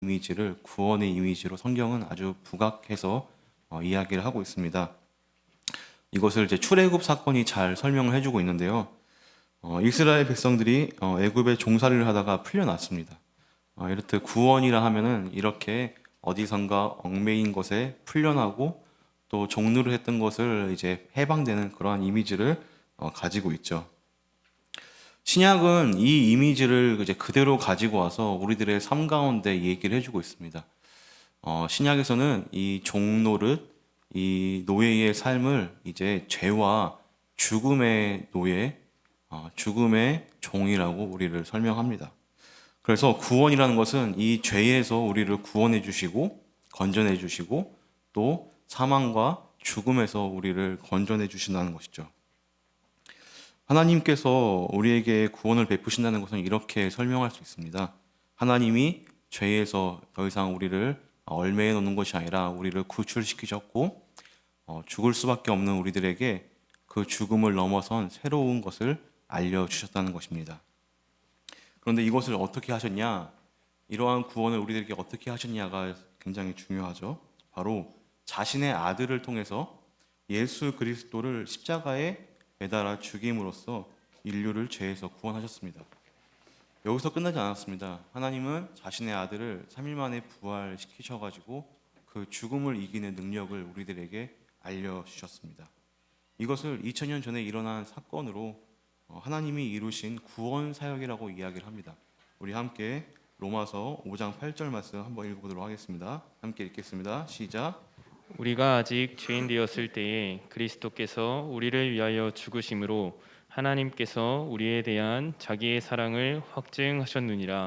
이미지를 구원의 이미지로 성경은 아주 부각해서 이야기를 하고 있습니다. 이것을 이제 출애굽 사건이 잘 설명을 해주고 있는데요. 이스라엘 백성들이 애굽에 종살이를 하다가 풀려났습니다. 이렇듯 구원이라 하면은 이렇게 어디선가 얽매인 것에 풀려나고 또 종노를 했던 것을 이제 해방되는 그러한 이미지를 가지고 있죠. 신약은 이 이미지를 이제 그대로 가지고 와서 우리들의 삶 가운데 얘기를 해주고 있습니다. 신약에서는 이 종노릇, 이 노예의 삶을 이제 죄와 죽음의 노예, 죽음의 종이라고 우리를 설명합니다. 그래서 구원이라는 것은 이 죄에서 우리를 구원해 주시고 건져내 주시고 또 사망과 죽음에서 우리를 건져내 주신다는 것이죠. 하나님께서 우리에게 구원을 베푸신다는 것은 이렇게 설명할 수 있습니다. 하나님이 죄에서 더 이상 우리를 얽매여 놓는 것이 아니라 우리를 구출시키셨고 죽을 수밖에 없는 우리들에게 그 죽음을 넘어선 새로운 것을 알려주셨다는 것입니다. 그런데 이것을 어떻게 하셨냐? 이러한 구원을 우리들에게 어떻게 하셨냐가 굉장히 중요하죠. 바로 자신의 아들을 통해서 예수 그리스도를 십자가에 매달아 죽임으로써 인류를 죄에서 구원하셨습니다. 여기서 끝나지 않았습니다. 하나님은 자신의 아들을 3일 만에 부활시키셔가지고 그 죽음을 이기는 능력을 우리들에게 알려주셨습니다. 이것을 2000년 전에 일어난 사건으로 하나님이 이루신 구원 사역이라고 이야기를 합니다. 우리 함께 로마서 5장 8절 말씀 한번 읽어보도록 하겠습니다. 함께 읽겠습니다. 시작. 우리가 아직 죄인 되었을 때에 그리스도께서 우리를 위하여 죽으심으로 하나님께서 우리에 대한 자기의 사랑을 확증하셨느니라.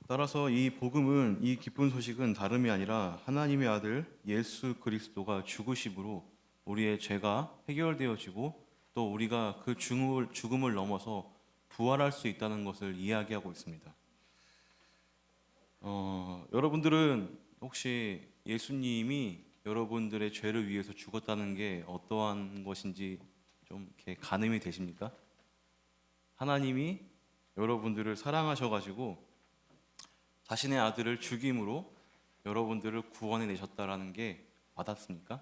따라서 이 복음은, 이 기쁜 소식은 다름이 아니라 하나님의 아들 예수 그리스도가 죽으심으로 우리의 죄가 해결되어지고 또 우리가 그 죽음을 넘어서 부활할 수 있다는 것을 이야기하고 있습니다. 여러분들은 혹시 예수님이 여러분들의 죄를 위해서 죽었다는 게 어떠한 것인지 좀 이렇게 가늠이 되십니까? 하나님이 여러분들을 사랑하셔가지고 자신의 아들을 죽임으로 여러분들을 구원해 내셨다라는 게 와닿습니까?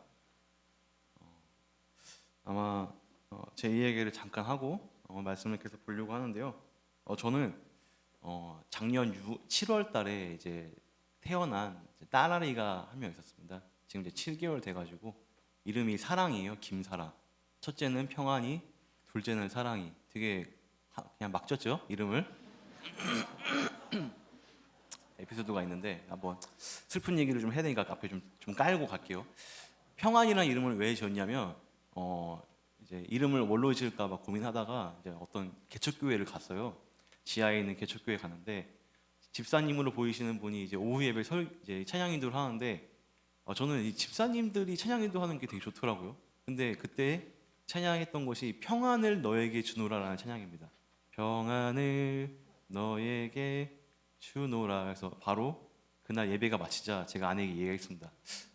아마 제 이야기를 잠깐 하고 말씀을 계속 보려고 하는데요. 저는 작년 7월 달에 이제 태어난 딸아이가 한 명 있었습니다. 지금 이제 7개월 돼가지고 이름이 사랑이에요. 김사랑. 첫째는 평안이, 둘째는 사랑이. 되게 그냥 막 졌죠 이름을. 에피소드가 있는데 한번 슬픈 얘기를 좀 해야 되니까 앞에 좀 깔고 갈게요. 평안이라는 이름을 왜 지었냐면 이제 이름을 뭘로 지을까 봐 고민하다가 이제 어떤 개척교회를 갔어요. 지하에 있는 개척교회 가는데 집사님으로 보이시는 분이 이제 오후 예배 이제 찬양 인도를 하는데 저는 이 집사님들이 찬양 인도 하는 게 되게 좋더라고요. 근데 그때 찬양했던 것이 평안을 너에게 주노라라는 찬양입니다. 평안을 너에게 주노라. 해서 바로 그날 예배가 마치자 제가 아내에게 얘기했습니다.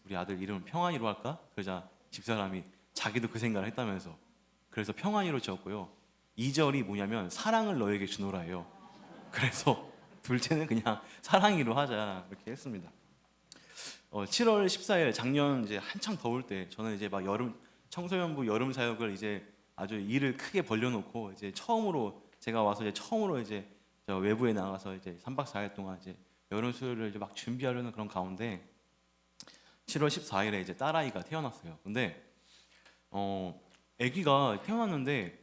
우리 아들 이름을 평안이로 할까? 그러자 집사람이 자기도 그 생각을 했다면서 그래서 평안이로 지었고요. 2절이 뭐냐면 사랑을 너에게 주노라예요. 그래서 둘째는 그냥 사랑이로 하자 이렇게 했습니다. 7월 14일 작년 이제 한창 더울 때 저는 이제 막 청소년부 여름 사역을 이제 아주 일을 크게 벌려놓고 이제 처음으로 제가 와서 이제 처음으로 이제 저 외부에 나가서 이제 3박 4일 동안 이제 여름 수요일을 이제 막 준비하려는 그런 가운데 7월 14일에 이제 딸아이가 태어났어요. 근데 아기가 태어났는데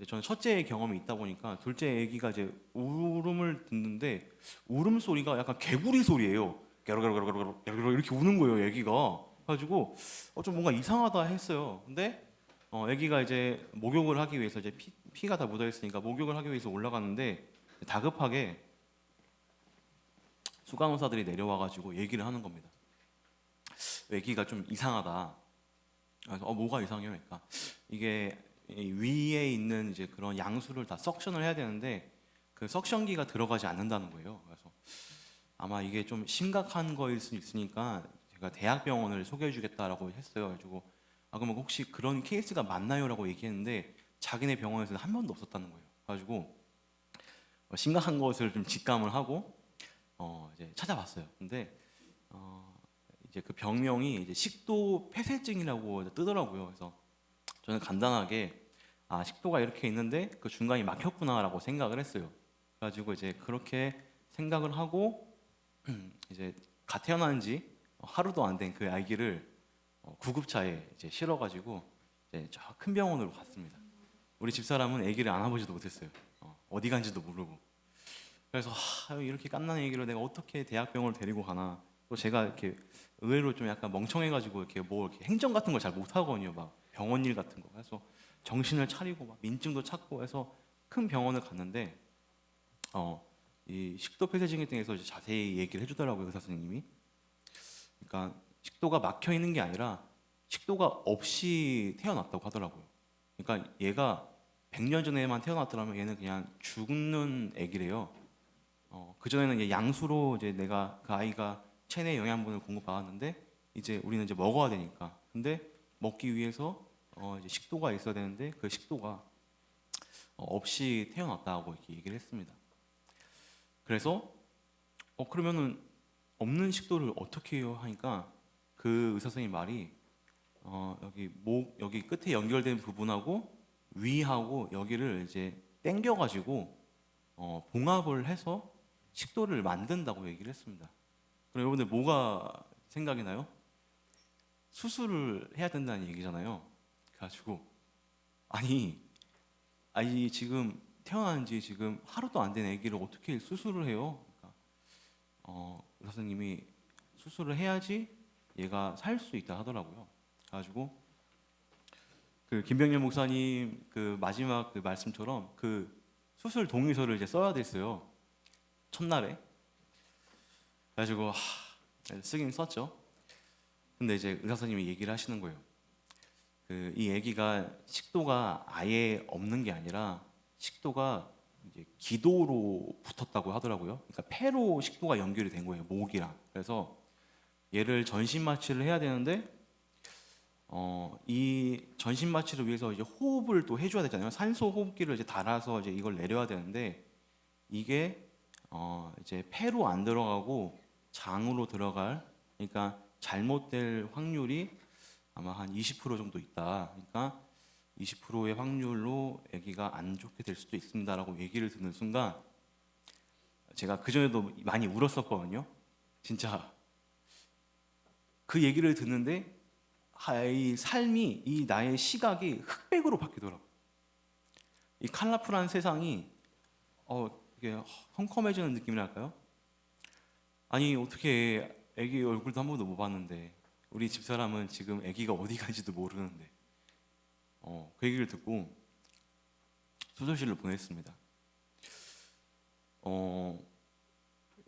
저는 첫째 경험이 있다 보니까 둘째 아기가 이제 울음을 듣는데 울음 소리가 약간 개구리 소리예요. 게르르르르르 이렇게 우는 거예요, 아기가. 그래가지고 좀 뭔가 이상하다 했어요. 근데 아기가 이제 목욕을 하기 위해서 이제 피가 다 묻어 있으니까 목욕을 하기 위해서 올라갔는데 다급하게 수간호사들이 내려와가지고 얘기를 하는 겁니다. 아기가 좀 이상하다. 그래서 뭐가 이상해요? 그러니까 이게 위에 있는 이제 그런 양수를 다 석션을 해야 되는데 그 석션기가 들어가지 않는다는 거예요. 그래서 아마 이게 좀 심각한 거일 수 있으니까 제가 대학병원을 소개해주겠다라고 했어요. 그래가지고 그러면 혹시 그런 케이스가 맞나요?라고 얘기했는데 자기네 병원에서는 한 번도 없었다는 거예요. 그래가지고 심각한 것을 좀 직감을 하고 이제 찾아봤어요. 근데 이제 그 병명이 이제 식도 폐쇄증이라고 뜨더라고요. 그래서 저는 간단하게 식도가 이렇게 있는데 그 중간이 막혔구나라고 생각을 했어요. 그래가지고 이제 그렇게 생각을 하고 이제 갓 태어난 지 하루도 안 된 그 아기를 구급차에 이제 실어가지고 이제 저 큰 병원으로 갔습니다. 우리 집사람은 아기를 안아보지도 못했어요. 어디 간지도 모르고. 그래서 이렇게 갓난 아기를 내가 어떻게 대학병원을 데리고 가나. 또 제가 이렇게 의외로 좀 약간 멍청해가지고 이렇게 뭐 이렇게 행정 같은 걸 잘 못하거든요. 막 병원 일 같은 거. 그래서 정신을 차리고 막 민증도 찾고 해서 큰 병원을 갔는데 이 식도 폐쇄증에 대해서 이제 자세히 얘기를 해주더라고요, 의사 선생님이. 그러니까 식도가 막혀 있는 게 아니라 식도가 없이 태어났다고 하더라고요. 그러니까 얘가 100년 전에만 태어났더라면 얘는 그냥 죽는 애기래요. 그 전에는 이제 양수로 이제 내가 그 아이가 체내 영양분을 공급받았는데 이제 우리는 이제 먹어야 되니까. 근데 먹기 위해서 이제 식도가 있어야 되는데 그 식도가 없이 태어났다고 이렇게 얘기를 했습니다. 그래서 그러면은 없는 식도를 어떻게 해요 하니까 그 의사 선생님 말이 여기 목 여기 끝에 연결된 부분하고 위하고 여기를 이제 당겨 가지고 봉합을 해서 식도를 만든다고 얘기를 했습니다. 그럼 여러분들 뭐가 생각이 나요? 수술을 해야 된다는 얘기잖아요. 그래가지고 아니 지금 태어난 지 지금 하루도 안 된 아기를 어떻게 수술을 해요? 그러니까 의사 선생님이 수술을 해야지 얘가 살 수 있다 하더라고요. 그래가지고 그 김병렬 목사님 그 마지막 그 말씀처럼 그 수술 동의서를 이제 써야 됐어요. 첫날에. 그래가지고 쓰긴 썼죠. 근데 이제 의사 선생님이 얘기를 하시는 거예요. 그 이 아기가 식도가 아예 없는 게 아니라 식도가 이제 기도로 붙었다고 하더라고요. 그러니까 폐로 식도가 연결이 된 거예요, 목이랑. 그래서 얘를 전신 마취를 해야 되는데 이 전신 마취를 위해서 이제 호흡을 또 해줘야 되잖아요. 산소 호흡기를 이제 달아서 이제 이걸 내려야 되는데 이게 이제 폐로 안 들어가고 장으로 들어갈, 그러니까 잘못될 확률이 아마 한 20% 정도 있다. 그러니까 20%의 확률로 아기가 안 좋게 될 수도 있습니다라고 얘기를 듣는 순간 제가 그 전에도 많이 울었었거든요. 진짜 그 얘기를 듣는데 이 삶이 이 나의 시각이 흑백으로 바뀌더라고요. 이 컬러풀한 세상이 이게 컴컴해지는 느낌이랄까요? 아니 어떻게 아기 얼굴도 한 번도 못 봤는데 우리 집사람은 지금 아기가 어디 간지도 모르는데 그 얘기를 듣고 수술실로 보냈습니다.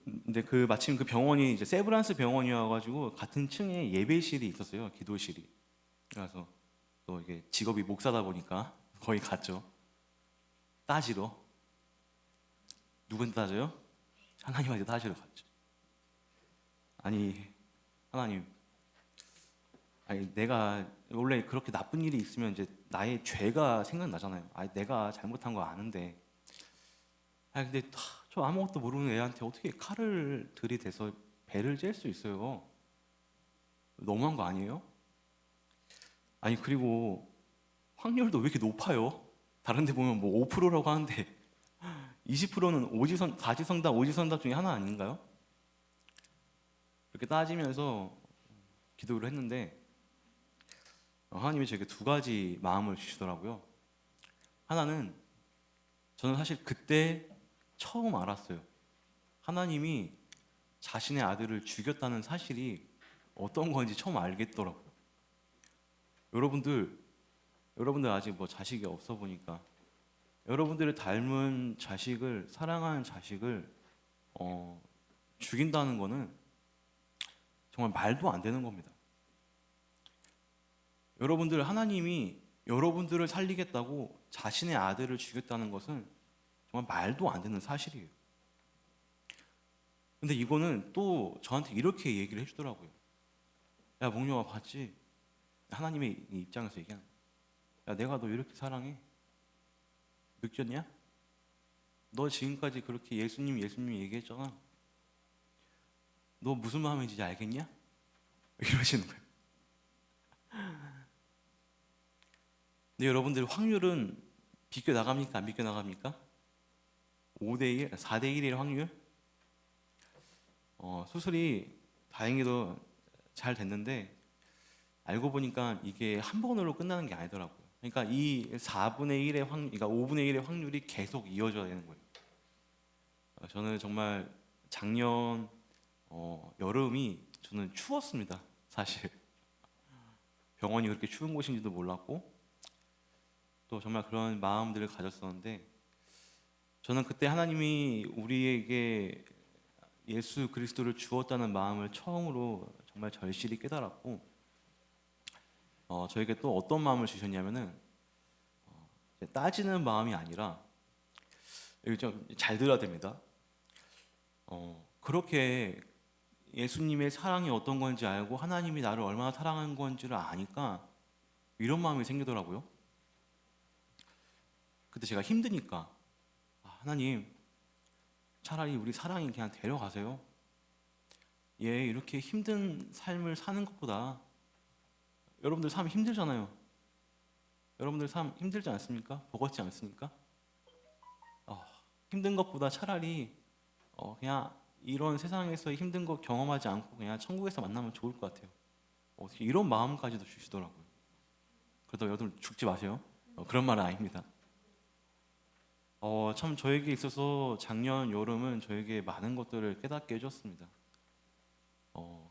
근데 그 마침 그 병원이 이제 세브란스 병원이어가지고 같은 층에 예배실이 있었어요, 기도실이. 그래서 또 이게 직업이 목사다 보니까 거기 갔죠. 따지러. 누구한테 따져요? 하나님한테 따지러 갔죠. 아니 하나님, 아니 내가 원래 그렇게 나쁜 일이 있으면 이제 나의 죄가 생각나잖아요. 내가 잘못한 거 아는데. 근데 저 아무것도 모르는 애한테 어떻게 칼을 들이대서 배를 찔 수 있어요? 너무한 거 아니에요? 아니 그리고 확률도 왜 이렇게 높아요? 다른 데 보면 뭐 5%라고 하는데 20%는 다지성답, 오지성답 중에 하나 아닌가요? 이렇게 따지면서 기도를 했는데 하나님이 저에게 두 가지 마음을 주시더라고요. 하나는 저는 사실 그때 처음 알았어요. 하나님이 자신의 아들을 죽였다는 사실이 어떤 건지 처음 알겠더라고요. 여러분들 아직 뭐 자식이 없어 보니까 여러분들을 닮은 자식을, 사랑하는 자식을 죽인다는 거는 정말 말도 안 되는 겁니다. 하나님이 여러분들을 살리겠다고 자신의 아들을 죽였다는 것은 정말 말도 안 되는 사실이에요. 근데 이거는 또 저한테 이렇게 얘기를 해주더라고요. 야 몽룡아, 봤지? 하나님의 입장에서 얘기하는 거야. 야 내가 너 이렇게 사랑해. 느꼈냐? 너 지금까지 그렇게 예수님 얘기했잖아. 너 무슨 마음인지 알겠냐? 이러시는 거예요. 근데 여러분들 확률은 비껴 나갑니까? 안 비껴 나갑니까? 5대1, 4대1의 확률? 수술이 다행히도 잘 됐는데 알고 보니까 이게 한 번으로 끝나는 게 아니더라고요. 그러니까 이 4분의 1의 확률, 그러니까 5분의 1의 확률이 계속 이어져야 되는 거예요. 저는 정말 작년 여름이 저는 추웠습니다. 사실 병원이 그렇게 추운 곳인지도 몰랐고 또 정말 그런 마음들을 가졌었는데 저는 그때 하나님이 우리에게 예수 그리스도를 주었다는 마음을 처음으로 정말 절실히 깨달았고 저에게 또 어떤 마음을 주셨냐면은 따지는 마음이 아니라 여기 좀 잘 들어야 됩니다. 그렇게 예수님의 사랑이 어떤 건지 알고 하나님이 나를 얼마나 사랑한 건지를 아니까 이런 마음이 생기더라고요. 그때 제가 힘드니까 하나님 차라리 우리 사랑이 그냥 데려가세요. 얘 이렇게 힘든 삶을 사는 것보다 여러분들 삶 힘들잖아요. 여러분들 삶 힘들지 않습니까? 버겁지 않습니까? 힘든 것보다 차라리 그냥 이런 세상에서 힘든 거 경험하지 않고 그냥 천국에서 만나면 좋을 것 같아요. 어떻게 이런 마음까지도 주시더라고요. 그래도 여러분 죽지 마세요. 그런 말은 아닙니다. 참 저에게 있어서 작년 여름은 저에게 많은 것들을 깨닫게 해줬습니다.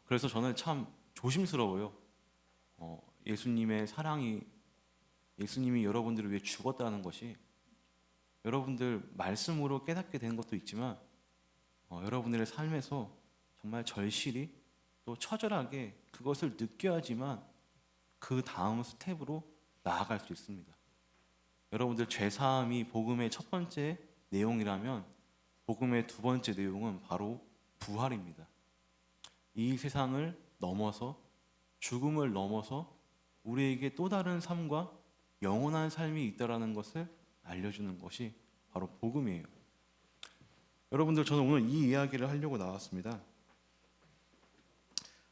그래서 저는 참 조심스러워요. 예수님의 사랑이 예수님이 여러분들을 위해 죽었다는 것이 여러분들 말씀으로 깨닫게 되는 것도 있지만 여러분들의 삶에서 정말 절실히 또 처절하게 그것을 느껴야지만 그 다음 스텝으로 나아갈 수 있습니다. 여러분들 죄사함이 복음의 첫 번째 내용이라면 복음의 두 번째 내용은 바로 부활입니다. 이 세상을 넘어서 죽음을 넘어서 우리에게 또 다른 삶과 영원한 삶이 있다라는 것을 알려주는 것이 바로 복음이에요. 여러분들 저는 오늘 이 이야기를 하려고 나왔습니다.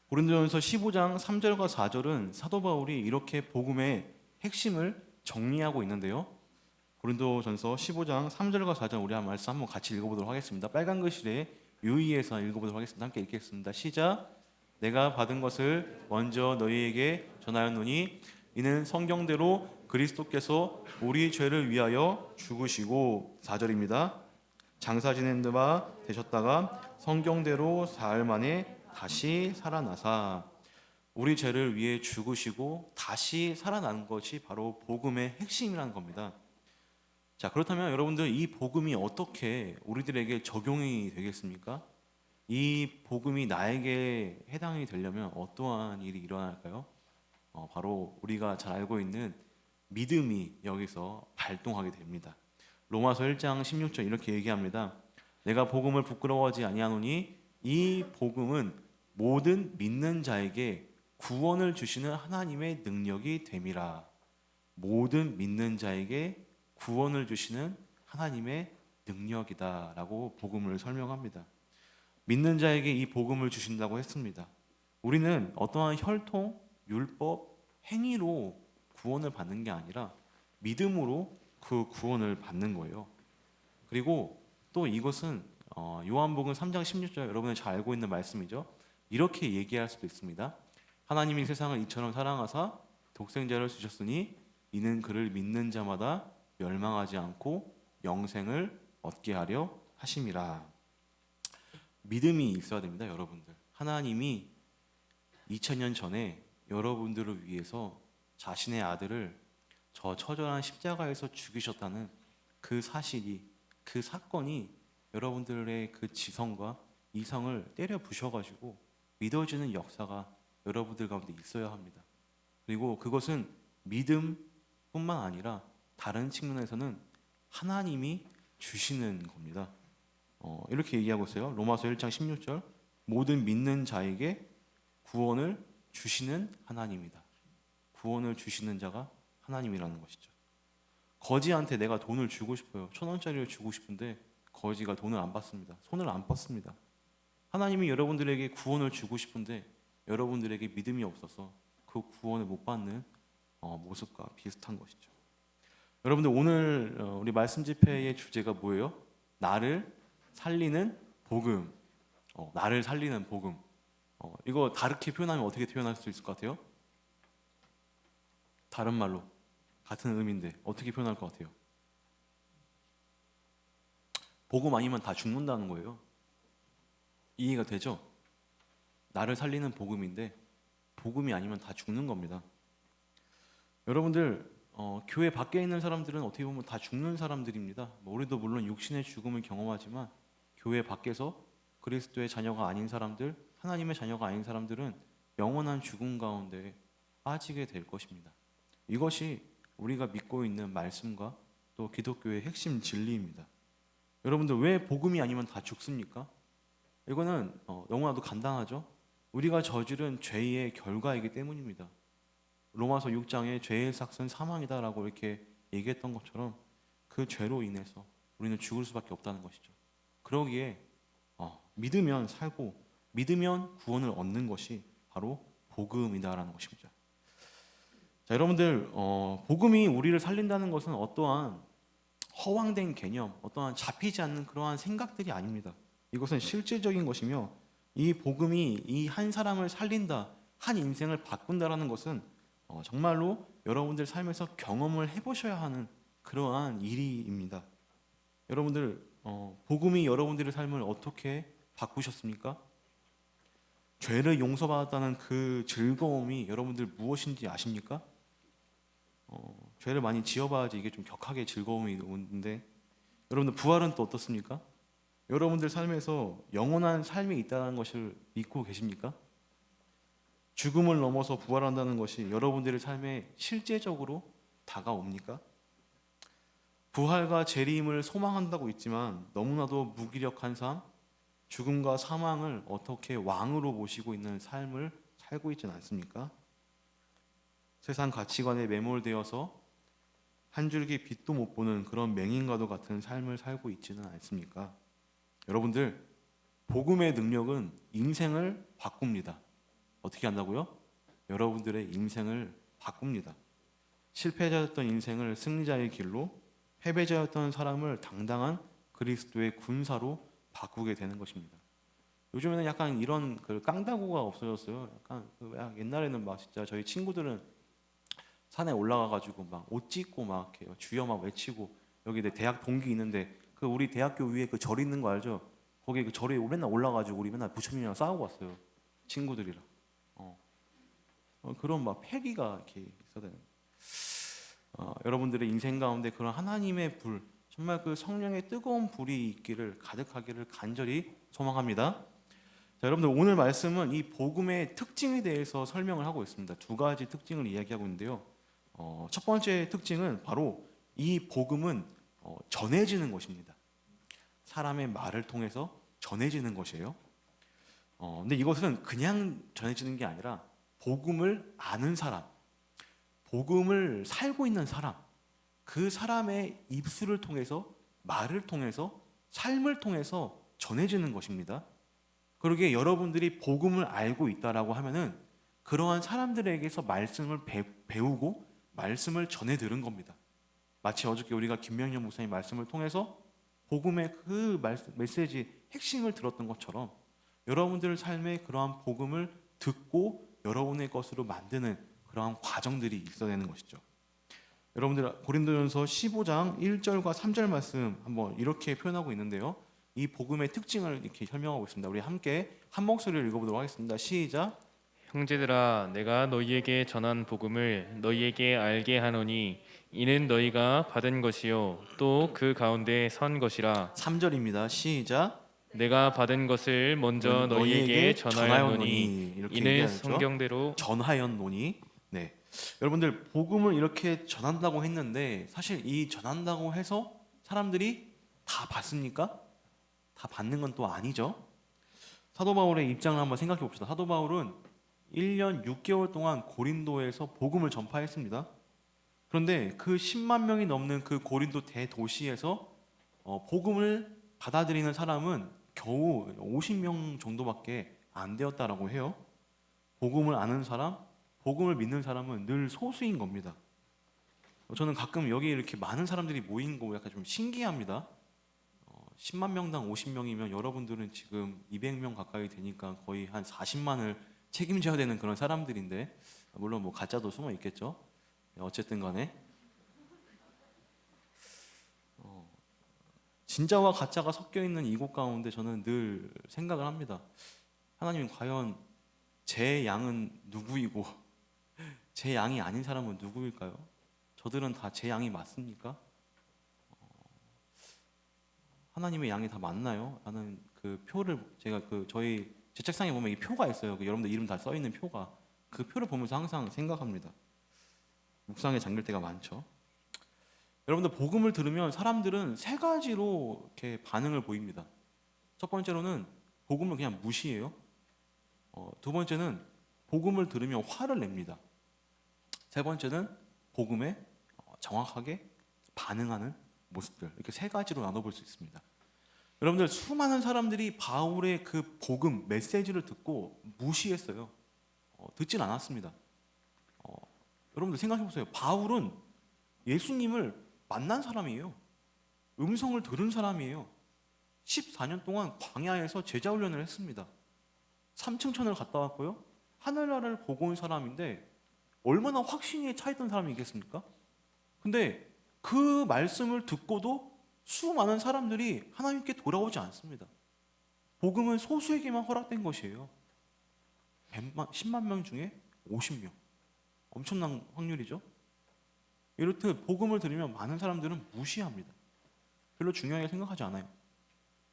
고린도전서 15장 3절과 4절은 사도 바울이 이렇게 복음의 핵심을 정리하고 있는데요. 고린도전서 15장 3절과 4절 우리 한 말씀 한번 같이 읽어보도록 하겠습니다. 빨간 글씨에 유의해서 읽어보도록 하겠습니다. 함께 읽겠습니다. 시작. 내가 받은 것을 먼저 너희에게 전하였노니 이는 성경대로 그리스도께서 우리 죄를 위하여 죽으시고 4절입니다. 장사 지낸 바 되셨다가 성경대로 사흘 만에 다시 살아나사 우리 죄를 위해 죽으시고 다시 살아난 것이 바로 복음의 핵심이라는 겁니다. 자, 그렇다면 여러분들 이 복음이 어떻게 우리들에게 적용이 되겠습니까? 이 복음이 나에게 해당이 되려면 어떠한 일이 일어날까요? 바로 우리가 잘 알고 있는 믿음이 여기서 발동하게 됩니다. 로마서 1장 16절 이렇게 얘기합니다. 내가 복음을 부끄러워하지 아니하노니 이 복음은 모든 믿는 자에게 구원을 주시는 하나님의 능력이 됨이라. 모든 믿는 자에게 구원을 주시는 하나님의 능력이다라고 복음을 설명합니다. 믿는 자에게 이 복음을 주신다고 했습니다. 우리는 어떠한 혈통, 율법, 행위로 구원을 받는 게 아니라 믿음으로 그 구원을 받는 거예요. 그리고 또 이것은 요한복음 3장 16절 여러분이 잘 알고 있는 말씀이죠. 이렇게 얘기할 수도 있습니다. 하나님이 세상을 이처럼 사랑하사 독생자를 주셨으니 이는 그를 믿는 자마다 멸망하지 않고 영생을 얻게 하려 하심이라. 믿음이 있어야 됩니다, 여러분들. 하나님이 2000년 전에 여러분들을 위해서 자신의 아들을 저 처절한 십자가에서 죽이셨다는 그 사실이, 그 사건이 여러분들의 그 지성과 이성을 때려 부셔가지고 믿어지는 역사가 여러분들 가운데 있어야 합니다. 그리고 그것은 믿음뿐만 아니라 다른 측면에서는 하나님이 주시는 겁니다. 이렇게 얘기하고 있어요. 로마서 1장 16절 모든 믿는 자에게 구원을 주시는 하나님이다. 구원을 주시는 자가 하나님이라는 것이죠. 거지한테 내가 돈을 주고 싶어요. 1,000원짜리를 주고 싶은데 거지가 돈을 안 받습니다. 손을 안 뻗습니다. 하나님이 여러분들에게 구원을 주고 싶은데 여러분들에게 믿음이 없어서 그 구원을 못 받는 모습과 비슷한 것이죠. 여러분들 오늘 우리 말씀 집회의 주제가 뭐예요? 나를 살리는 복음. 나를 살리는 복음. 이거 다르게 표현하면 어떻게 표현할 수 있을 것 같아요? 다른 말로 같은 의미인데 어떻게 표현할 것 같아요? 복음 아니면 다 죽는다는 거예요. 이해가 되죠? 나를 살리는 복음인데 복음이 아니면 다 죽는 겁니다. 여러분들 교회 밖에 있는 사람들은 어떻게 보면 다 죽는 사람들입니다. 우리도 물론 육신의 죽음을 경험하지만 교회 밖에서 그리스도의 자녀가 아닌 사람들, 하나님의 자녀가 아닌 사람들은 영원한 죽음 가운데 빠지게 될 것입니다. 이것이 우리가 믿고 있는 말씀과 또 기독교의 핵심 진리입니다. 여러분들 왜 복음이 아니면 다 죽습니까? 이거는 너무나도 간단하죠. 우리가 저지른 죄의 결과이기 때문입니다. 로마서 6장에 죄의 삭은 사망이다라고 이렇게 얘기했던 것처럼 그 죄로 인해서 우리는 죽을 수밖에 없다는 것이죠. 그러기에 믿으면 살고 믿으면 구원을 얻는 것이 바로 복음이다라는 것입니다. 자, 여러분들 복음이 우리를 살린다는 것은 어떠한 허황된 개념, 어떠한 잡히지 않는 그러한 생각들이 아닙니다. 이것은 실제적인 것이며 이 복음이 이 한 사람을 살린다, 한 인생을 바꾼다라는 것은 정말로 여러분들 삶에서 경험을 해보셔야 하는 그러한 일입니다. 여러분들 복음이 여러분들의 삶을 어떻게 바꾸셨습니까? 죄를 용서받았다는 그 즐거움이 여러분들 무엇인지 아십니까? 죄를 많이 지어봐야지 이게 좀 격하게 즐거움이 오는데 여러분들 부활은 또 어떻습니까? 여러분들 삶에서 영원한 삶이 있다는 것을 믿고 계십니까? 죽음을 넘어서 부활한다는 것이 여러분들의 삶에 실제적으로 다가옵니까? 부활과 재림을 소망한다고 있지만 너무나도 무기력한 삶, 죽음과 사망을 어떻게 왕으로 모시고 있는 삶을 살고 있지는 않습니까? 세상 가치관에 매몰되어서 한 줄기 빛도 못 보는 그런 맹인과도 같은 삶을 살고 있지는 않습니까? 여러분들 복음의 능력은 인생을 바꿉니다. 어떻게 한다고요? 여러분들의 인생을 바꿉니다. 실패자였던 인생을 승리자의 길로, 패배자였던 사람을 당당한 그리스도의 군사로 바꾸게 되는 것입니다. 요즘에는 약간 이런 그 깡다구가 없어졌어요. 약간 옛날에는 막 진짜 저희 친구들은 산에 올라가가지고 막 옷 찢고 막 이렇게 주여 막 외치고, 여기 내 대학 동기 있는데 그 우리 대학교 위에 그 절 있는 거 알죠? 거기 그 절에 맨날 올라가지고 우리 맨날 부처님이랑 싸우고 왔어요. 친구들이랑. 그런 막 패기가 이렇게 있어야 되는. 여러분들의 인생 가운데 그런 하나님의 불, 정말 그 성령의 뜨거운 불이 있기를 가득하기를 간절히 소망합니다. 자, 여러분들 오늘 말씀은 이 복음의 특징에 대해서 설명을 하고 있습니다. 두 가지 특징을 이야기하고 있는데요. 첫 번째 특징은 바로 이 복음은 전해지는 것입니다. 사람의 말을 통해서 전해지는 것이에요. 근데 이것은 그냥 전해지는 게 아니라 복음을 아는 사람, 복음을 살고 있는 사람, 그 사람의 입술을 통해서, 말을 통해서, 삶을 통해서 전해지는 것입니다. 그러기에 여러분들이 복음을 알고 있다라고 하면은 그러한 사람들에게서 말씀을 배우고 말씀을 전해 들은 겁니다. 마치 어저께 우리가 김명년 목사님 말씀을 통해서 복음의 그 메시지 핵심을 들었던 것처럼 여러분들 삶에 그러한 복음을 듣고 여러분의 것으로 만드는 그러한 과정들이 있어야 되는 것이죠. 여러분들 고린도전서 15장 1절과 3절 말씀 한번 이렇게 표현하고 있는데요. 이 복음의 특징을 이렇게 설명하고 있습니다. 우리 함께 한 목소리를 읽어보도록 하겠습니다. 시작. 형제들아, 내가 너희에게 전한 복음을 너희에게 알게 하노니 이는 너희가 받은 것이요 또 그 가운데 선 것이라. 3절입니다. 시작. 내가 받은 것을 먼저 너희에게 전하였노니 이렇게 이는 얘기하죠. 성경대로 전하였노니. 네, 여러분들 복음을 이렇게 전한다고 했는데 사실 이 전한다고 해서 사람들이 다 받습니까? 다 받는 건 또 아니죠. 사도 바울의 입장을 한번 생각해 봅시다. 사도 바울은 1년 6개월 동안 고린도에서 복음을 전파했습니다. 그런데 그 10만 명이 넘는 그 고린도 대도시에서 복음을 받아들이는 사람은 겨우 50명 정도밖에 안 되었다라고 해요. 복음을 아는 사람, 복음을 믿는 사람은 늘 소수인 겁니다. 저는 가끔 여기 이렇게 많은 사람들이 모인 거 약간 좀 신기합니다. 10만 명당 50명이면 여러분들은 지금 200명 가까이 되니까 거의 한 40만을 책임져야 되는 그런 사람들인데, 물론 뭐 가짜도 숨어 있겠죠. 어쨌든 간에 진짜와 가짜가 섞여 있는 이곳 가운데 저는 늘 생각을 합니다. 하나님, 과연 제 양은 누구이고 제 양이 아닌 사람은 누구일까요? 저들은 다 제 양이 맞습니까? 하나님의 양이 다 맞나요? 라는 그 표를 제가 제 책상에 보면 이 표가 있어요. 여러분들 이름 다 써 있는 표가, 그 표를 보면서 항상 생각합니다. 묵상에 잠길 때가 많죠. 여러분들, 복음을 들으면 사람들은 세 가지로 이렇게 반응을 보입니다. 첫 번째로는 복음을 그냥 무시해요. 두 번째는 복음을 들으면 화를 냅니다. 세 번째는 복음에 정확하게 반응하는 모습들. 이렇게 세 가지로 나눠볼 수 있습니다. 여러분들, 수많은 사람들이 바울의 그 복음 메시지를 듣고 무시했어요. 듣진 않았습니다. 여러분들 생각해 보세요. 바울은 예수님을 만난 사람이에요. 음성을 들은 사람이에요. 14년 동안 광야에서 제자 훈련을 했습니다. 삼층천을 갔다 왔고요. 하늘나라를 보고 온 사람인데 얼마나 확신에 차있던 사람이겠습니까? 근데 그 말씀을 듣고도 수많은 사람들이 하나님께 돌아오지 않습니다. 복음은 소수에게만 허락된 것이에요. 10만 명 중에 50명. 엄청난 확률이죠. 이렇듯 복음을 들으면 많은 사람들은 무시합니다. 별로 중요하게 생각하지 않아요.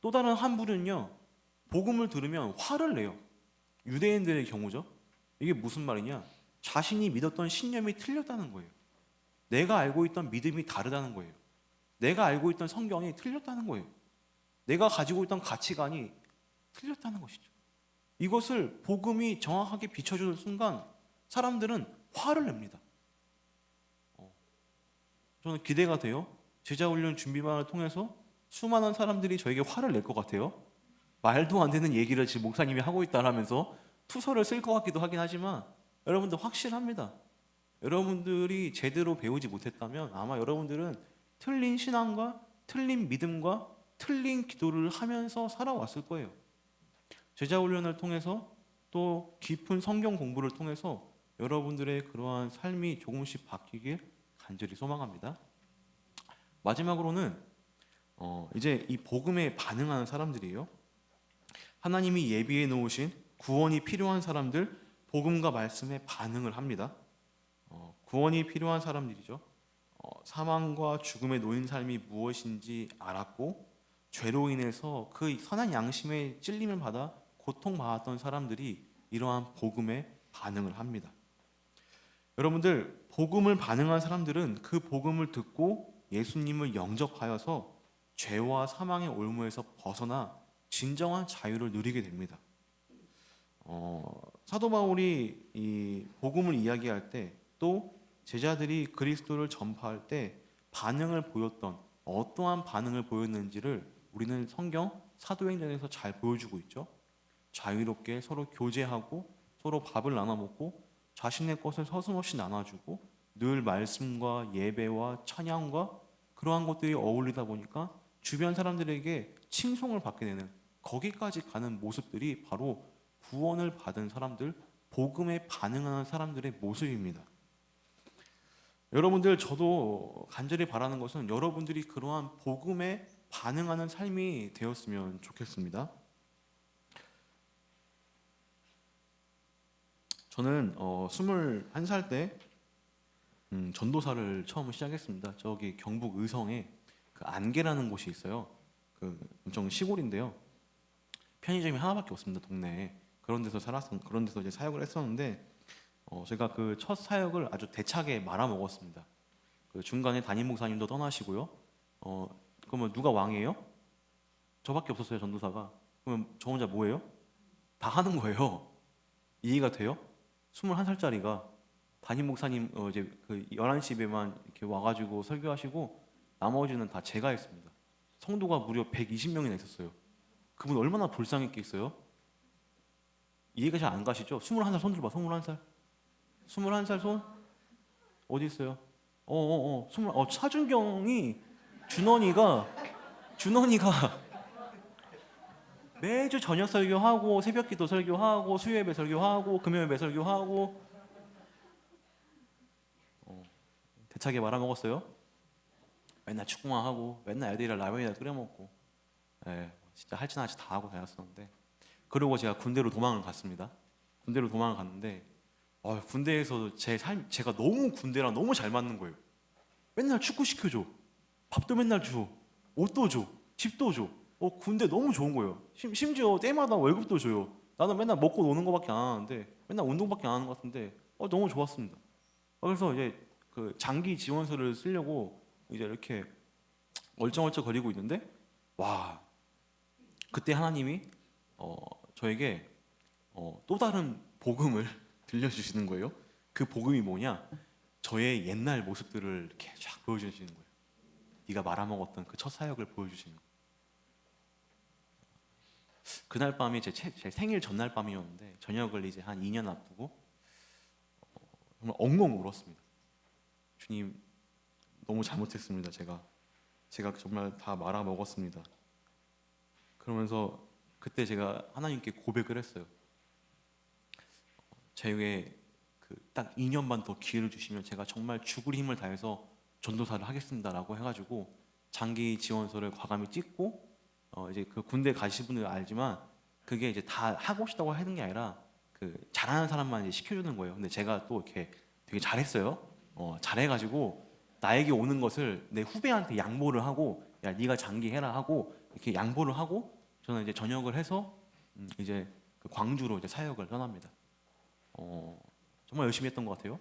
또 다른 한 부류는요, 복음을 들으면 화를 내요. 유대인들의 경우죠. 이게 무슨 말이냐? 자신이 믿었던 신념이 틀렸다는 거예요. 내가 알고 있던 믿음이 다르다는 거예요. 내가 알고 있던 성경이 틀렸다는 거예요. 내가 가지고 있던 가치관이 틀렸다는 것이죠. 이것을 복음이 정확하게 비춰주는 순간 사람들은 화를 냅니다. 저는 기대가 돼요. 제자훈련 준비반을 통해서 수많은 사람들이 저에게 화를 낼 것 같아요. 말도 안 되는 얘기를 지금 목사님이 하고 있다라면서 투서를 쓸 것 같기도 하긴 하지만, 여러분들 확실합니다. 여러분들이 제대로 배우지 못했다면 아마 여러분들은 틀린 신앙과 틀린 믿음과 틀린 기도를 하면서 살아왔을 거예요. 제자훈련을 통해서 또 깊은 성경 공부를 통해서 여러분들의 그러한 삶이 조금씩 바뀌길 간절히 소망합니다. 마지막으로는 이제 이 복음에 반응하는 사람들이에요. 하나님이 예비해 놓으신 구원이 필요한 사람들, 복음과 말씀에 반응을 합니다. 구원이 필요한 사람들이죠. 사망과 죽음에 놓인 삶이 무엇인지 알았고 죄로 인해서 그 선한 양심의 찔림을 받아 고통받았던 사람들이 이러한 복음에 반응을 합니다. 여러분들, 복음을 반응한 사람들은 그 복음을 듣고 예수님을 영접하여서 죄와 사망의 올무에서 벗어나 진정한 자유를 누리게 됩니다. 사도 바울이 이 복음을 이야기할 때, 또 제자들이 그리스도를 전파할 때 반응을 보였던, 어떠한 반응을 보였는지를 우리는 성경 사도행전에서 잘 보여주고 있죠. 자유롭게 서로 교제하고 서로 밥을 나눠 먹고 자신의 것을 서슴없이 나눠주고 늘 말씀과 예배와 찬양과 그러한 것들이 어울리다 보니까 주변 사람들에게 칭송을 받게 되는, 거기까지 가는 모습들이 바로 구원을 받은 사람들, 복음에 반응하는 사람들의 모습입니다. 여러분들, 저도 간절히 바라는 것은 여러분들이 그러한 복음에 반응하는 삶이 되었으면 좋겠습니다. 저는 21살 때 전도사를 처음 시작했습니다. 저기 경북 의성에 그 안개라는 곳이 있어요. 그 엄청 시골인데요. 편의점이 하나밖에 없습니다, 동네에. 그런 데서 그런 데서 이제 사역을 했었는데, 제가 그 첫 사역을 아주 대차게 말아 먹었습니다. 그 중간에 담임 목사님도 떠나시고요. 그러면 누가 왕이에요? 저밖에 없었어요, 전도사가. 그러면 저 혼자 뭐예요? 다 하는 거예요. 이해가 돼요? 21살짜리가 담임 목사님 이제 그 11시 예배만 이렇게 와가지고 설교하시고 나머지는 다 제가 했습니다. 성도가 무려 120명이나 있었어요. 그분 얼마나 불쌍했겠어요? 이해가 잘 안 가시죠? 21살 손 들어봐. 21살. 21살 손? 어디 있어요? 차준경이 준원이가 매주 저녁 설교하고 새벽기도 설교하고 수요예배 설교하고 금요예배 설교하고 대차게 말아먹었어요. 맨날 축구만 하고 맨날 애들이랑 라면이나 끓여 먹고, 진짜 할지 나할지 다 하고 다녔었는데, 그리고 제가 군대로 도망을 갔습니다. 군대로 도망을 갔는데 군대에서 제가 너무 군대랑 너무 잘 맞는 거예요. 맨날 축구 시켜줘, 밥도 맨날 줘, 옷도 줘, 집도 줘. 군대 너무 좋은 거예요. 심지어 때마다 월급도 줘요. 나는 맨날 먹고 노는 거밖에 안 하는데, 맨날 운동밖에 안 하는 것 같은데 너무 좋았습니다. 그래서 이제 그 장기 지원서를 쓰려고 이제 이렇게 얼쩡얼쩡 거리고 있는데, 그때 하나님이 저에게 또 다른 복음을 들려주시는 거예요. 그 복음이 뭐냐? 저의 옛날 모습들을 이렇게 쫙 보여주시는 거예요. 네가 말아먹었던 그 첫 사역을 보여주시는 거예요. 그날 밤이 제 생일 전날 밤이었는데, 저녁을 이제 한 2년 앞두고 정말 엉엉 울었습니다. 주님, 너무 잘못했습니다. 제가 정말 다 말아먹었습니다. 그러면서 그때 제가 하나님께 고백을 했어요. 제게 딱 2년만 더 기회를 주시면 제가 정말 죽을 힘을 다해서 전도사를 하겠습니다라고 해가지고 장기 지원서를 과감히 찍고, 이제 그 군대 가신 분들 알지만 그게 이제 다 하고 싶다고 하는 게 아니라 잘하는 사람만 이제 시켜주는 거예요. 근데 제가 또 이렇게 되게 잘했어요. 잘해가지고 나에게 오는 것을 내 후배한테 양보를 하고, 야 네가 장기 해라 하고 이렇게 양보를 하고, 저는 이제 전역을 해서 이제 그 광주로 이제 사역을 떠납니다. 정말 열심히 했던 것 같아요.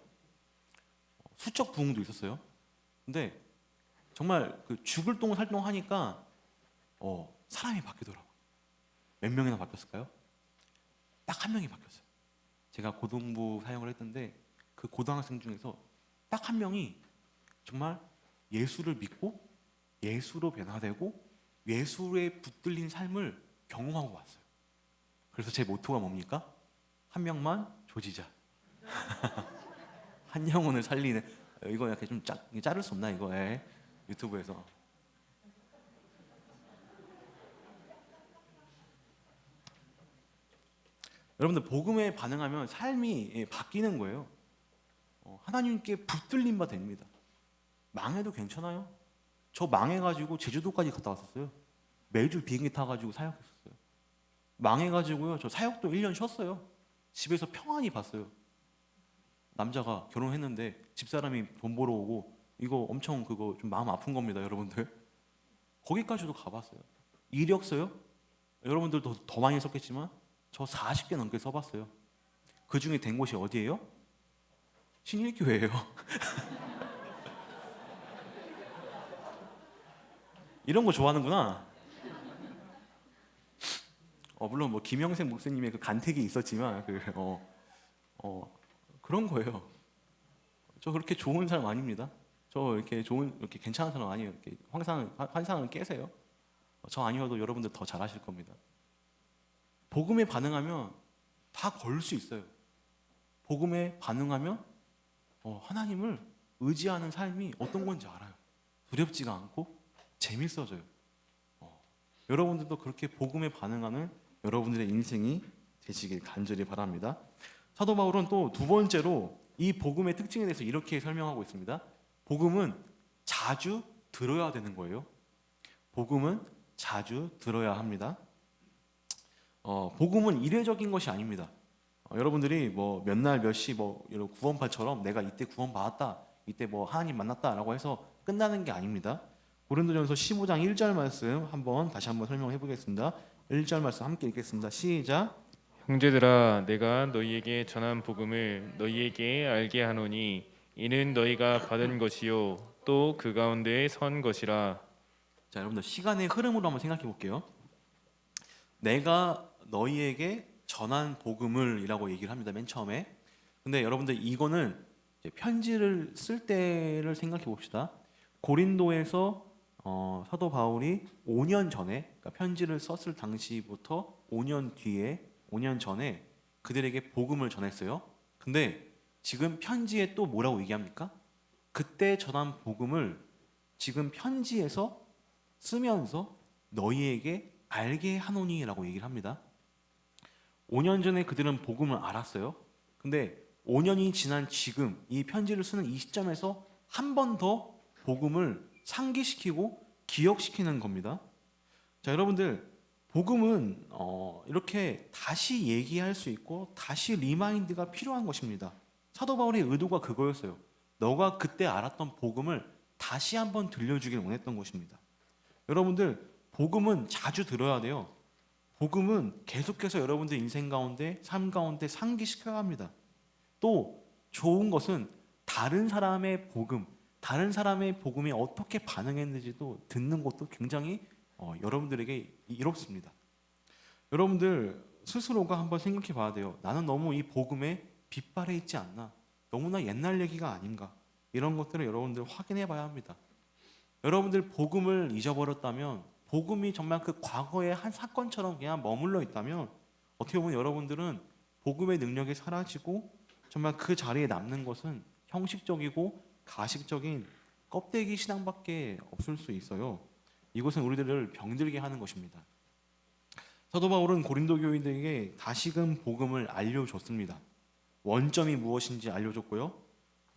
수적 부흥도 있었어요. 근데 정말 죽을 똥 살 똥 하니까 사람이 바뀌더라고요. 몇 명이나 바뀌었을까요? 딱 한 명이 바뀌었어요. 제가 고등부 사역을 했던데 그 고등학생 중에서 딱 한 명이 정말 예수를 믿고 예수로 변화되고 예수에 붙들린 삶을 경험하고 왔어요. 그래서 제 모토가 뭡니까? 한 명만 조지자. 한 영혼을 살리는. 이거 이렇게 좀 자를 수 없나 이거? 유튜브에서. 여러분들 복음에 반응하면 삶이 바뀌는 거예요. 하나님께 붙들린 바 됩니다. 망해도 괜찮아요. 저 망해가지고 제주도까지 갔다 왔었어요. 매주 비행기 타가지고 사역했었어요. 망해가지고요, 저 사역도 1년 쉬었어요. 집에서 평안히 봤어요. 남자가 결혼했는데 집사람이 돈 벌어 오고, 이거 엄청 그거 좀 마음 아픈 겁니다, 여러분들. 거기까지도 가봤어요. 이력서요? 여러분들도 더 많이 썼겠지만 저 40개 넘게 써봤어요. 그 중에 된 곳이 어디예요? 신일교회예요. 이런 거 좋아하는구나. 물론 뭐 김영생 목사님의 그 간택이 있었지만 그런 거예요. 저 그렇게 좋은 사람 아닙니다. 저 이렇게 괜찮은 사람 아니에요. 이렇게 환상을 깨세요. 저 아니어도 여러분들 더 잘하실 겁니다. 복음에 반응하면 다 걸 수 있어요. 복음에 반응하면 하나님을 의지하는 삶이 어떤 건지 알아요. 두렵지가 않고 재밌어져요. 여러분들도 그렇게 복음에 반응하는 여러분들의 인생이 되시길 간절히 바랍니다. 사도 바울은 또 두 번째로 이 복음의 특징에 대해서 이렇게 설명하고 있습니다. 복음은 자주 들어야 되는 거예요. 복음은 자주 들어야 합니다. 복음은 이례적인 것이 아닙니다. 여러분들이 뭐 몇 날 몇 시 뭐 구원파처럼 내가 이때 구원 받았다, 이때 뭐 하나님 만났다라고 해서 끝나는 게 아닙니다. 고린도전서 15장 1절 말씀 다시 한번 설명해 보겠습니다. 1절 말씀 함께 읽겠습니다. 시작. 형제들아, 내가 너희에게 전한 복음을 너희에게 알게 하노니 이는 너희가 받은 것이요 또 그 가운데 선 것이라. 자, 여러분들 시간의 흐름으로 한번 생각해 볼게요. 내가 너희에게 전한 복음을이라고 얘기를 합니다. 맨 처음에. 근데 여러분들 이거는 이제 편지를 쓸 때를 생각해 봅시다. 고린도에서 사도 바울이 5년 전에, 그러니까 편지를 썼을 당시부터 5년 뒤에, 5년 전에 그들에게 복음을 전했어요. 근데 지금 편지에 또 뭐라고 얘기합니까? 그때 전한 복음을 지금 편지에서 쓰면서 너희에게 알게 하노니라고 얘기를 합니다. 5년 전에 그들은 복음을 알았어요. 근데 5년이 지난 지금 이 편지를 쓰는 이 시점에서 한 번 더 복음을 상기시키고 기억시키는 겁니다. 자, 여러분들, 복음은 이렇게 다시 얘기할 수 있고 다시 리마인드가 필요한 것입니다. 사도 바울의 의도가 그거였어요. 너가 그때 알았던 복음을 다시 한번 들려주길 원했던 것입니다. 여러분들, 복음은 자주 들어야 돼요. 복음은 계속해서 여러분들 인생 가운데, 삶 가운데 상기시켜야 합니다. 또 좋은 것은 다른 사람의 복음, 다른 사람의 복음에 어떻게 반응했는지도 듣는 것도 굉장히 여러분들에게 이롭습니다. 여러분들 스스로가 한번 생각해 봐야 돼요. 나는 너무 이 복음에 빗발해 있지 않나? 너무나 옛날 얘기가 아닌가? 이런 것들을 여러분들 확인해 봐야 합니다. 여러분들 복음을 잊어버렸다면, 복음이 정말 그 과거의 한 사건처럼 그냥 머물러 있다면, 어떻게 보면 여러분들은 복음의 능력이 사라지고 정말 그 자리에 남는 것은 형식적이고 가식적인 껍데기 신앙밖에 없을 수 있어요. 이것은 우리들을 병들게 하는 것입니다. 사도 바울은 고린도 교인들에게 다시금 복음을 알려줬습니다. 원점이 무엇인지 알려줬고요.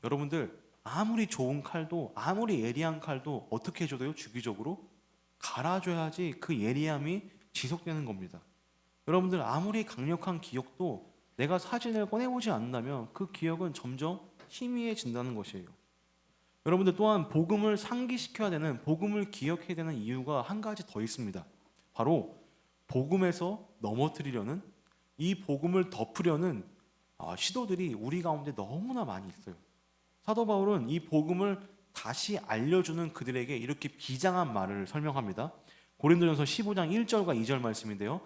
여러분들, 아무리 좋은 칼도, 아무리 예리한 칼도 어떻게 해줘도요? 주기적으로 갈아줘야지 그 예리함이 지속되는 겁니다. 여러분들, 아무리 강력한 기억도 내가 사진을 꺼내보지 않는다면 그 기억은 점점 희미해진다는 것이에요. 여러분들, 또한 복음을 상기시켜야 되는, 복음을 기억해야 되는 이유가 한 가지 더 있습니다. 바로 복음에서 넘어뜨리려는, 이 복음을 덮으려는 시도들이 우리 가운데 너무나 많이 있어요. 사도 바울은 이 복음을 다시 알려주는 그들에게 이렇게 비장한 말을 설명합니다. 고린도전서 15장 1절과 2절 말씀인데요.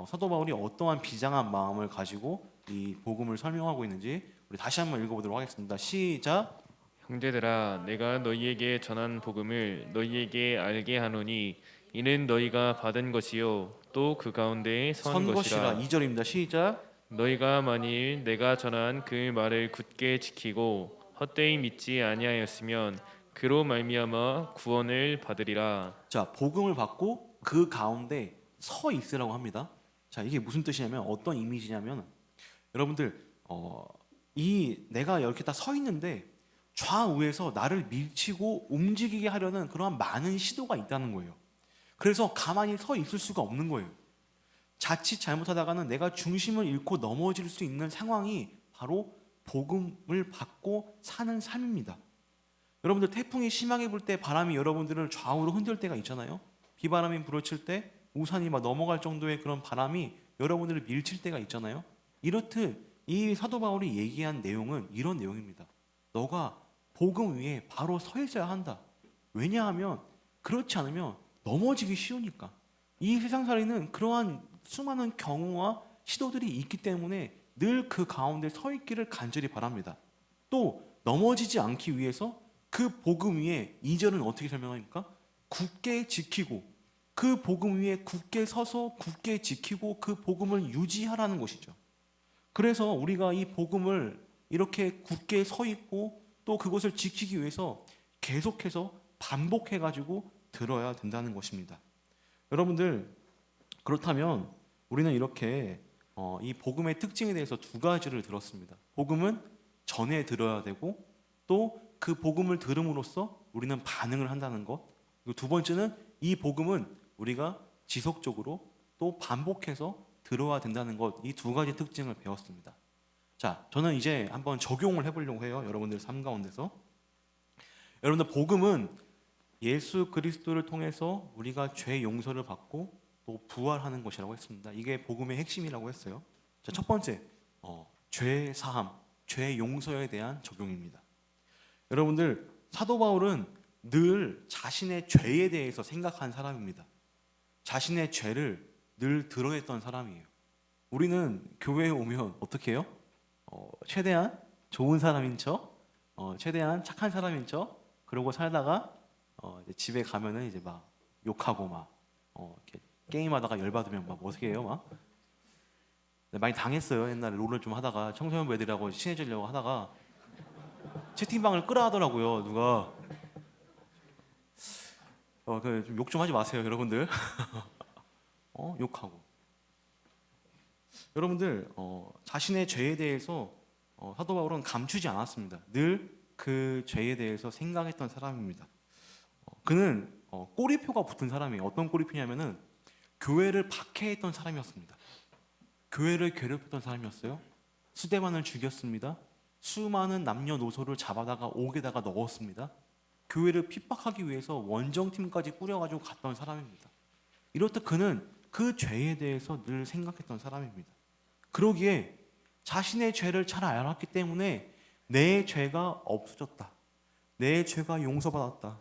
사도 바울이 어떠한 비장한 마음을 가지고 이 복음을 설명하고 있는지 우리 다시 한번 읽어보도록 하겠습니다. 시작. 형제들아, 내가 너희에게 전한 복음을 너희에게 알게 하노니 이는 너희가 받은 것이요 또 그 가운데 선 것이라. 2절입니다. 시작. 너희가 만일 내가 전한 그 말을 굳게 지키고 헛되이 믿지 아니하였으면 그로 말미암아 구원을 받으리라. 자, 복음을 받고 그 가운데 서 있으라고 합니다. 자, 이게 무슨 뜻이냐면, 어떤 이미지냐면, 여러분들 이 내가 이렇게 딱 서 있는데 좌우에서 나를 밀치고 움직이게 하려는 그러한 많은 시도가 있다는 거예요. 그래서 가만히 서 있을 수가 없는 거예요. 자칫 잘못하다가는 내가 중심을 잃고 넘어질 수 있는 상황이 바로 복음을 받고 사는 삶입니다. 여러분들, 태풍이 심하게 불 때 바람이 여러분들을 좌우로 흔들 때가 있잖아요. 비바람이 불어칠 때 우산이 막 넘어갈 정도의 그런 바람이 여러분들을 밀칠 때가 있잖아요. 이렇듯 이 사도 바울이 얘기한 내용은 이런 내용입니다. 너가 복음 위에 바로 서 있어야 한다. 왜냐하면 그렇지 않으면 넘어지기 쉬우니까. 이 세상살이는 그러한 수많은 경우와 시도들이 있기 때문에 늘 그 가운데 서 있기를 간절히 바랍니다. 또 넘어지지 않기 위해서 그 복음 위에 2절은 어떻게 설명합니까? 굳게 지키고, 그 복음 위에 굳게 서서 굳게 지키고 그 복음을 유지하라는 것이죠. 그래서 우리가 이 복음을 이렇게 굳게 서 있고 또 그것을 지키기 위해서 계속해서 반복해가지고 들어야 된다는 것입니다. 여러분들, 그렇다면 우리는 이렇게 이 복음의 특징에 대해서 두 가지를 들었습니다. 복음은 전에 들어야 되고 또 그 복음을 들음으로써 우리는 반응을 한다는 것. 그리고 두 번째는 이 복음은 우리가 지속적으로 또 반복해서 들어야 된다는 것. 이 두 가지 특징을 배웠습니다. 자, 저는 이제 한번 적용을 해보려고 해요. 여러분들 삶 가운데서. 여러분들, 복음은 예수 그리스도를 통해서 우리가 죄 용서를 받고 또 부활하는 것이라고 했습니다. 이게 복음의 핵심이라고 했어요. 자, 첫 번째, 죄 사함, 죄 용서에 대한 적용입니다. 여러분들, 사도 바울은 늘 자신의 죄에 대해서 생각한 사람입니다. 자신의 죄를 늘 드러냈던 사람이에요. 우리는 교회에 오면 어떻게 해요? 최대한 좋은 사람인 척, 최대한 착한 사람인 척, 그러고 살다가 이제 집에 가면은 이제 막 욕하고 막 이렇게 게임하다가 열받으면 막 어떻게 해요 막. 네, 많이 당했어요. 옛날에 롤을 좀 하다가 청소년부 애들하고 친해지려고 하다가 채팅방을 끄라 하더라고요 누가. 욕 좀 하지 마세요 여러분들. 욕하고 여러분들 자신의 죄에 대해서 사도 바울은 감추지 않았습니다. 늘 그 죄에 대해서 생각했던 사람입니다. 그는 꼬리표가 붙은 사람이에요. 어떤 꼬리표냐면은 교회를 박해했던 사람이었습니다. 교회를 괴롭혔던 사람이었어요. 수대만을 죽였습니다. 수많은 남녀노소를 잡아다가 옥에다가 넣었습니다. 교회를 핍박하기 위해서 원정팀까지 꾸려가지고 갔던 사람입니다. 이렇듯 그는 그 죄에 대해서 늘 생각했던 사람입니다. 그러기에 자신의 죄를 잘 알았기 때문에 내 죄가 없어졌다, 내 죄가 용서받았다,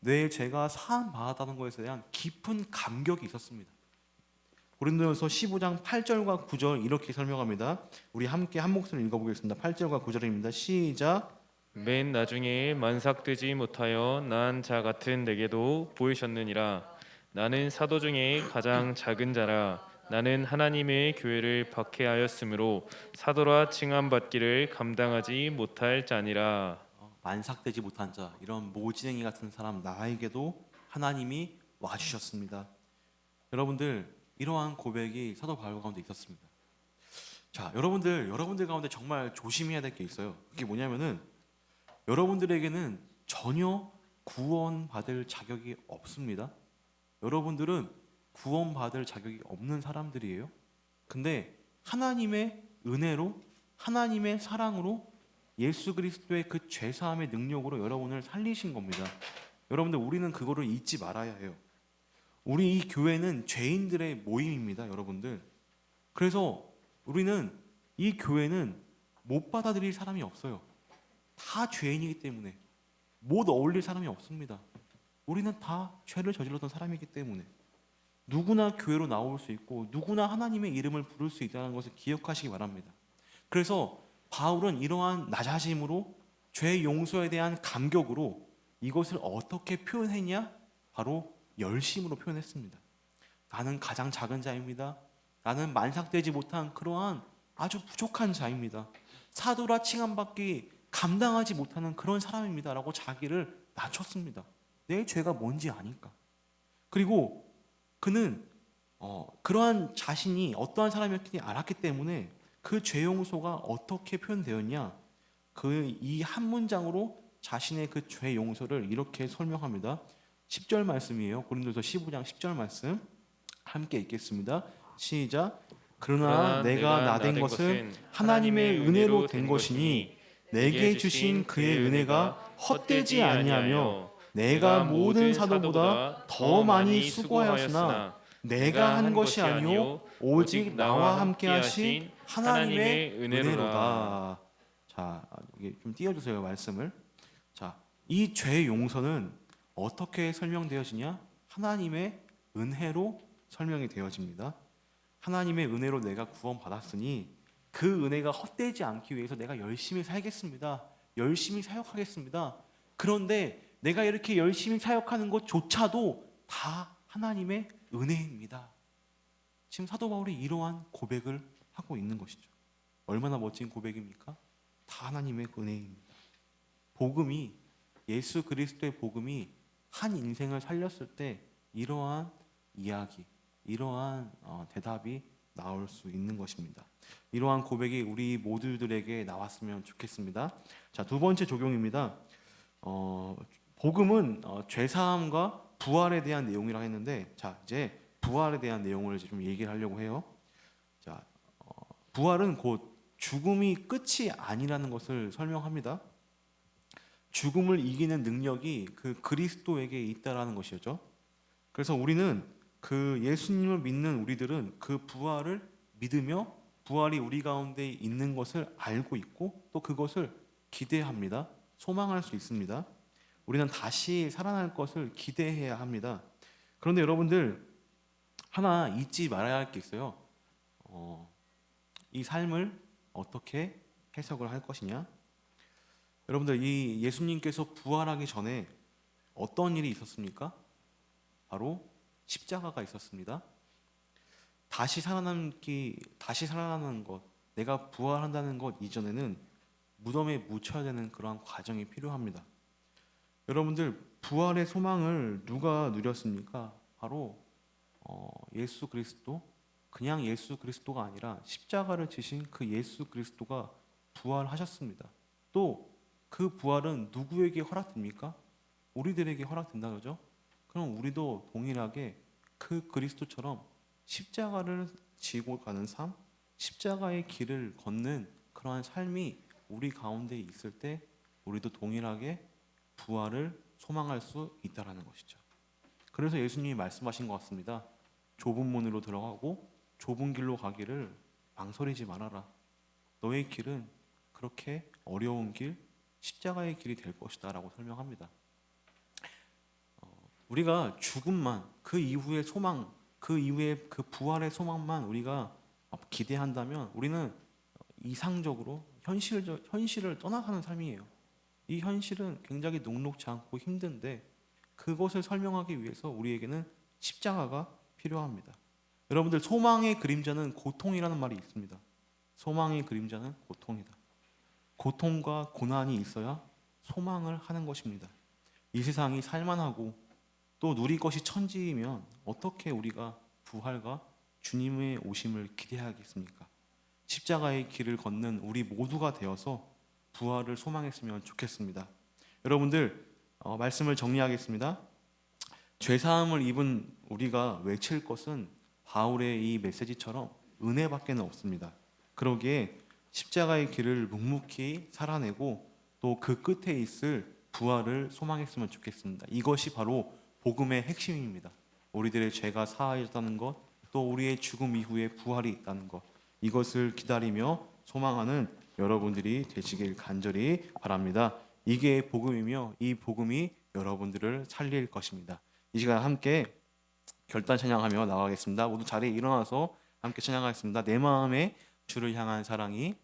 내 죄가 사함받았다는 것에 대한 깊은 감격이 있었습니다. 고린도전서 15장 8절과 9절 이렇게 설명합니다. 우리 함께 한 목소리 읽어보겠습니다. 8절과 9절입니다. 시작. 맨 나중에 만삭되지 못하여 난 자 같은 내게도 보이셨느니라. 나는 사도 중에 가장 작은 자라. 나는 하나님의 교회를 박해하였으므로 사도라 칭함받기를 감당하지 못할 자니라. 만삭되지 못한 자, 이런 모진행이 같은 사람 나에게도 하나님이 와주셨습니다. 여러분들 이러한 고백이 사도 바울 가운데 있었습니다. 자, 여러분들 가운데 정말 조심해야 될 게 있어요. 그게 뭐냐면은 여러분들에게는 전혀 구원받을 자격이 없습니다. 여러분들은 구원받을 자격이 없는 사람들이에요. 근데 하나님의 은혜로, 하나님의 사랑으로 예수 그리스도의 그 죄사함의 능력으로 여러분을 살리신 겁니다. 여러분들 우리는 그거를 잊지 말아야 해요. 우리 이 교회는 죄인들의 모임입니다, 여러분들. 그래서 우리는 이 교회는 못 받아들일 사람이 없어요. 다 죄인이기 때문에 못 어울릴 사람이 없습니다. 우리는 다 죄를 저질렀던 사람이기 때문에 누구나 교회로 나올 수 있고 누구나 하나님의 이름을 부를 수 있다는 것을 기억하시기 바랍니다. 그래서 바울은 이러한 낮아짐으로 죄 용서에 대한 감격으로 이것을 어떻게 표현했냐? 바로 열심으로 표현했습니다. 나는 가장 작은 자입니다. 나는 만삭되지 못한 그러한 아주 부족한 자입니다. 사도라 칭함받기 감당하지 못하는 그런 사람입니다 라고 자기를 낮췄습니다. 내 죄가 뭔지 아니까. 그리고 그는 그러한 자신이 어떠한 사람이었기 알았기 때문에 그 죄 용서가 어떻게 표현되었냐, 그 이 한 문장으로 자신의 그 죄 용서를 이렇게 설명합니다. 10절 말씀이에요. 고린도서 15장 10절 말씀 함께 읽겠습니다. 시작. 그러나 내가 나된 것은 하나님의 은혜로 된 것이니 내게 주신 그의 은혜가 헛되지 아니하며 내가 모든 사도보다 더 많이 수고하였으나 내가 한 것이 아니요 오직 나와 함께 하신 하나님의 은혜로다. 자, 이게 좀 띄워주세요 말씀을. 자, 이 죄 용서는 어떻게 설명되어지냐? 하나님의 은혜로 설명이 되어집니다. 하나님의 은혜로 내가 구원받았으니 그 은혜가 헛되지 않기 위해서 내가 열심히 살겠습니다. 열심히 사역하겠습니다. 그런데 내가 이렇게 열심히 사역하는 것조차도 다 하나님의 은혜입니다. 지금 사도 바울이 이러한 고백을 하고 있는 것이죠. 얼마나 멋진 고백입니까? 다 하나님의 은혜입니다. 복음이, 예수 그리스도의 복음이 한 인생을 살렸을 때 이러한 이야기, 이러한 대답이 나올 수 있는 것입니다. 이러한 고백이 우리 모두들에게 나왔으면 좋겠습니다. 자, 두 번째 적용입니다. 복음은 죄사함과 부활에 대한 내용이라 했는데, 자, 이제 부활에 대한 내용을 좀 얘기를 하려고 해요. 자, 부활은 곧 죽음이 끝이 아니라는 것을 설명합니다. 죽음을 이기는 능력이 그 그리스도에게 있다라는 것이죠. 그래서 우리는 그 예수님을 믿는 우리들은 그 부활을 믿으며 부활이 우리 가운데 있는 것을 알고 있고 또 그것을 기대합니다. 소망할 수 있습니다. 우리는 다시 살아날 것을 기대해야 합니다. 그런데 여러분들 하나 잊지 말아야 할 게 있어요. 이 삶을 어떻게 해석을 할 것이냐? 여러분들 이 예수님께서 부활하기 전에 어떤 일이 있었습니까? 바로 십자가가 있었습니다. 다시 살아나는 것, 내가 부활한다는 것 이전에는 무덤에 묻혀야 되는 그러한 과정이 필요합니다. 여러분들, 부활의 소망을 누가 누렸습니까? 바로 예수 그리스도, 그냥 예수 그리스도가 아니라 십자가를 지신 그 예수 그리스도가 부활하셨습니다. 또 그 부활은 누구에게 허락됩니까? 우리들에게 허락된다 그러죠? 그럼 우리도 동일하게 그 그리스도처럼 십자가를 지고 가는 삶, 십자가의 길을 걷는 그러한 삶이 우리 가운데 있을 때 우리도 동일하게 부활을 소망할 수 있다라는 것이죠. 그래서 예수님이 말씀하신 것 같습니다. 좁은 문으로 들어가고 좁은 길로 가기를 망설이지 말아라. 너의 길은 그렇게 어려운 길, 십자가의 길이 될 것이다 라고 설명합니다. 우리가 죽음만, 그 이후의 소망, 그 이후의 그 부활의 소망만 우리가 기대한다면 우리는 이상적으로 현실을 떠나가는 삶이에요. 이 현실은 굉장히 녹록지 않고 힘든데 그것을 설명하기 위해서 우리에게는 십자가가 필요합니다. 여러분들, 소망의 그림자는 고통이라는 말이 있습니다. 소망의 그림자는 고통이다. 고통과 고난이 있어야 소망을 하는 것입니다. 이 세상이 살만하고 또 누릴 것이 천지이면 어떻게 우리가 부활과 주님의 오심을 기대하겠습니까? 십자가의 길을 걷는 우리 모두가 되어서 부활을 소망했으면 좋겠습니다. 여러분들, 말씀을 정리하겠습니다. 죄사함을 입은 우리가 외칠 것은 바울의 이 메시지처럼 은혜밖에는 없습니다. 그러기에 십자가의 길을 묵묵히 살아내고 또 그 끝에 있을 부활을 소망했으면 좋겠습니다. 이것이 바로 복음의 핵심입니다. 우리들의 죄가 사하여졌다는 것, 또 우리의 죽음 이후에 부활이 있다는 것, 이것을 기다리며 소망하는 여러분들이 되시길 간절히 바랍니다. 이게 복음이며 이 복음이 여러분들을 살릴 것입니다. 이 시간 함께 결단 찬양하며 나가겠습니다. 모두 자리에 일어나서 함께 찬양하겠습니다. 내 마음에 주를 향한 사랑이